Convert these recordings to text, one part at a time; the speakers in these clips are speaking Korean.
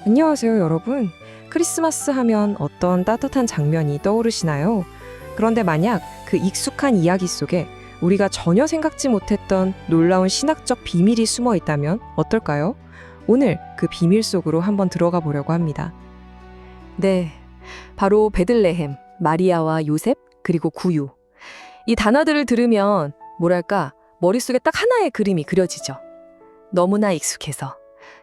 안녕하세요, 여러분. 크리스마스 하면 어떤 따뜻한 장면이 떠오르시나요? 그런데 만약 그 익숙한 이야기 속에 우리가 전혀 생각지 못했던 놀라운 신학적 비밀이 숨어 있다면 어떨까요? 오늘 그 비밀 속으로 한번 들어가 보려고 합니다. 네, 바로 베들레헴, 마리아와 요셉, 그리고 구유. 이 단어들을 들으면 뭐랄까 머릿속에 딱 하나의 그림이 그려지죠. 너무나 익숙해서.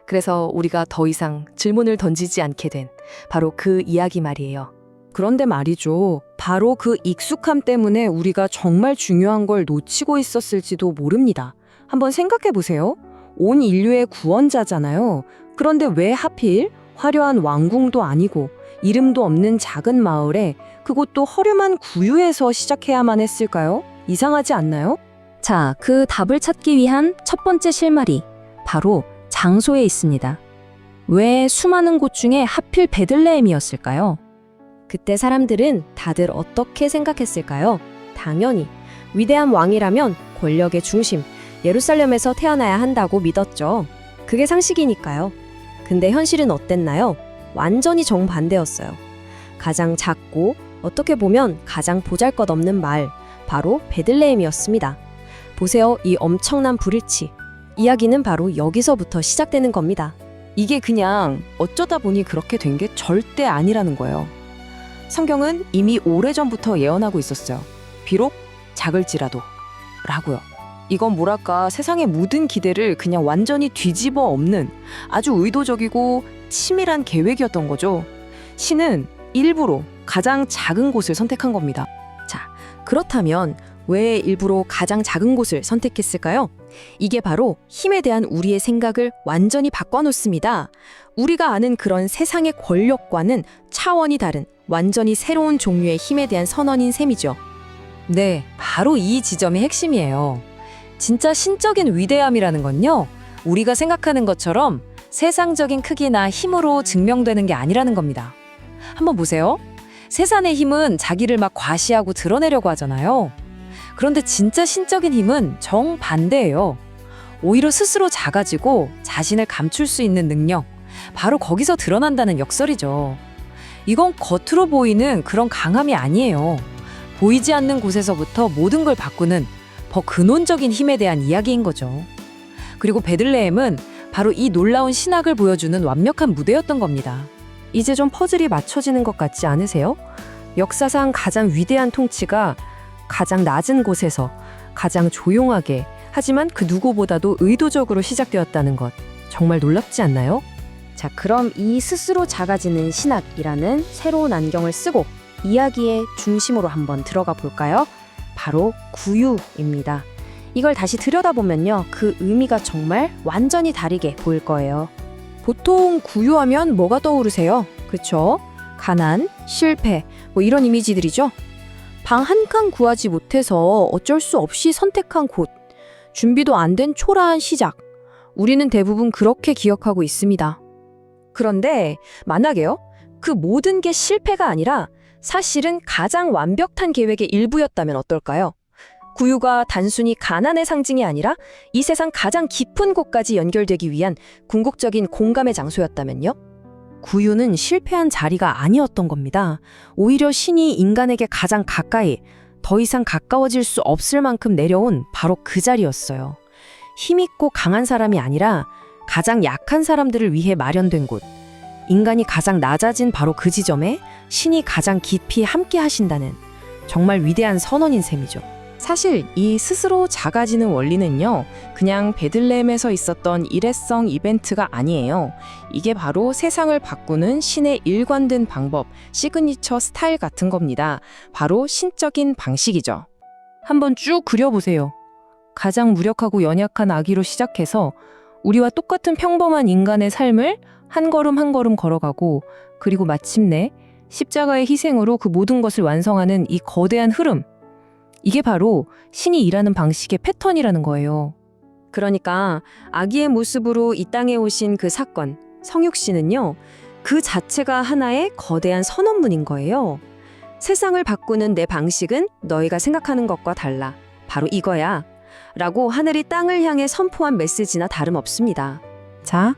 그래서 우리가 더 이상 질문을 던지지 않게 된 바로 그 이야기 말이에요. 그런데 말이죠. 바로 그 익숙함 때문에 우리가 정말 중요한 걸 놓치고 있었을지도 모릅니다. 한번 생각해 보세요. 온 인류의 구원자잖아요. 그런데 왜 하필 화려한 왕궁도 아니고 이름도 없는 작은 마을에 그것도 허름한 구유에서 시작해야만 했을까요? 이상하지 않나요? 자, 그 답을 찾기 위한 첫 번째 실마리, 바로 장소에 있습니다. 왜 수많은 곳 중에 하필 베들레헴이었을까요? 그때 사람들은 다들 어떻게 생각했을까요? 당연히 위대한 왕이라면 권력의 중심, 예루살렘에서 태어나야 한다고 믿었죠. 그게 상식이니까요. 근데 현실은 어땠나요? 완전히 정반대였어요. 가장 작고 어떻게 보면 가장 보잘것없는 마을, 바로 베들레헴이었습니다. 보세요, 이 엄청난 불일치. 이야기는 바로 여기서부터 시작되는 겁니다. 이게 그냥 어쩌다 보니 그렇게 된 게 절대 아니라는 거예요. 성경은 이미 오래전부터 예언하고 있었어요. 비록 작을지라도 라고요. 이건 뭐랄까 세상의 모든 기대를 그냥 완전히 뒤집어 엎는 아주 의도적이고 치밀한 계획이었던 거죠. 신은 일부러 가장 작은 곳을 선택한 겁니다. 자, 그렇다면 왜 일부러 가장 작은 곳을 선택했을까요? 이게 바로 힘에 대한 우리의 생각을 완전히 바꿔놓습니다. 우리가 아는 그런 세상의 권력과는 차원이 다른 완전히 새로운 종류의 힘에 대한 선언인 셈이죠. 네, 바로 이 지점이 핵심이에요. 진짜 신적인 위대함이라는 건요, 우리가 생각하는 것처럼 세상적인 크기나 힘으로 증명되는 게 아니라는 겁니다. 한번 보세요. 세상의 힘은 자기를 막 과시하고 드러내려고 하잖아요. 그런데 진짜 신적인 힘은 정반대예요. 오히려 스스로 작아지고 자신을 감출 수 있는 능력, 바로 거기서 드러난다는 역설이죠. 이건 겉으로 보이는 그런 강함이 아니에요. 보이지 않는 곳에서부터 모든 걸 바꾸는 더 근원적인 힘에 대한 이야기인 거죠. 그리고 베들레헴은 바로 이 놀라운 신학을 보여주는 완벽한 무대였던 겁니다. 이제 좀 퍼즐이 맞춰지는 것 같지 않으세요? 역사상 가장 위대한 통치가 가장 낮은 곳에서 가장 조용하게, 하지만 그 누구보다도 의도적으로 시작되었다는 것, 정말 놀랍지 않나요? 자, 그럼 이 스스로 작아지는 신학이라는 새로운 안경을 쓰고 이야기의 중심으로 한번 들어가 볼까요? 바로 구유입니다. 이걸 다시 들여다보면요, 그 의미가 정말 완전히 다르게 보일 거예요. 보통 구유하면 뭐가 떠오르세요? 그쵸? 가난, 실패, 뭐 이런 이미지들이죠. 방 한 칸 구하지 못해서 어쩔 수 없이 선택한 곳, 준비도 안 된 초라한 시작. 우리는 대부분 그렇게 기억하고 있습니다. 그런데 만약에요, 그 모든 게 실패가 아니라 사실은 가장 완벽한 계획의 일부였다면 어떨까요? 구유가 단순히 가난의 상징이 아니라 이 세상 가장 깊은 곳까지 연결되기 위한 궁극적인 공감의 장소였다면요? 구유는 실패한 자리가 아니었던 겁니다. 오히려 신이 인간에게 가장 가까이, 더 이상 가까워질 수 없을 만큼 내려온 바로 그 자리였어요. 힘있고 강한 사람이 아니라 가장 약한 사람들을 위해 마련된 곳. 인간이 가장 낮아진 바로 그 지점에 신이 가장 깊이 함께 하신다는 정말 위대한 선언인 셈이죠. 사실 이 스스로 작아지는 원리는요, 그냥 베들레헴에서 있었던 일회성 이벤트가 아니에요. 이게 바로 세상을 바꾸는 신의 일관된 방법, 시그니처 스타일 같은 겁니다. 바로 신적인 방식이죠. 한번 쭉 그려보세요. 가장 무력하고 연약한 아기로 시작해서 우리와 똑같은 평범한 인간의 삶을 한 걸음 한 걸음 걸어가고, 그리고 마침내 십자가의 희생으로 그 모든 것을 완성하는 이 거대한 흐름, 이게 바로 신이 일하는 방식의 패턴이라는 거예요. 그러니까 아기의 모습으로 이 땅에 오신 그 사건, 성육신은요, 그 자체가 하나의 거대한 선언문인 거예요. 세상을 바꾸는 내 방식은 너희가 생각하는 것과 달라. 바로 이거야. 라고 하늘이 땅을 향해 선포한 메시지나 다름없습니다. 자,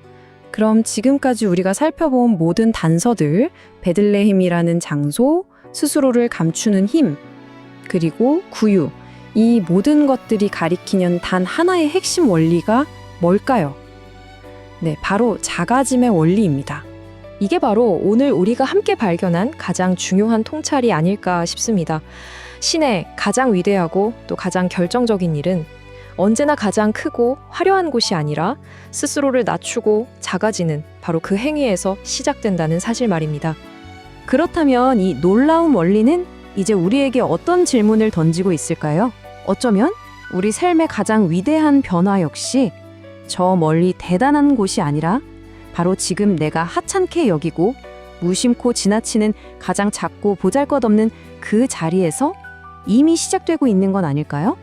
그럼 지금까지 우리가 살펴본 모든 단서들, 베들레헴이라는 장소, 스스로를 감추는 힘, 그리고 구유, 이 모든 것들이 가리키는 단 하나의 핵심 원리가 뭘까요? 네, 바로 작아짐의 원리입니다. 이게 바로 오늘 우리가 함께 발견한 가장 중요한 통찰이 아닐까 싶습니다. 신의 가장 위대하고 또 가장 결정적인 일은 언제나 가장 크고 화려한 곳이 아니라 스스로를 낮추고 작아지는 바로 그 행위에서 시작된다는 사실 말입니다. 그렇다면 이 놀라운 원리는 이제 우리에게 어떤 질문을 던지고 있을까요? 어쩌면 우리 삶의 가장 위대한 변화 역시 저 멀리 대단한 곳이 아니라 바로 지금 내가 하찮게 여기고 무심코 지나치는 가장 작고 보잘것없는 그 자리에서 이미 시작되고 있는 건 아닐까요?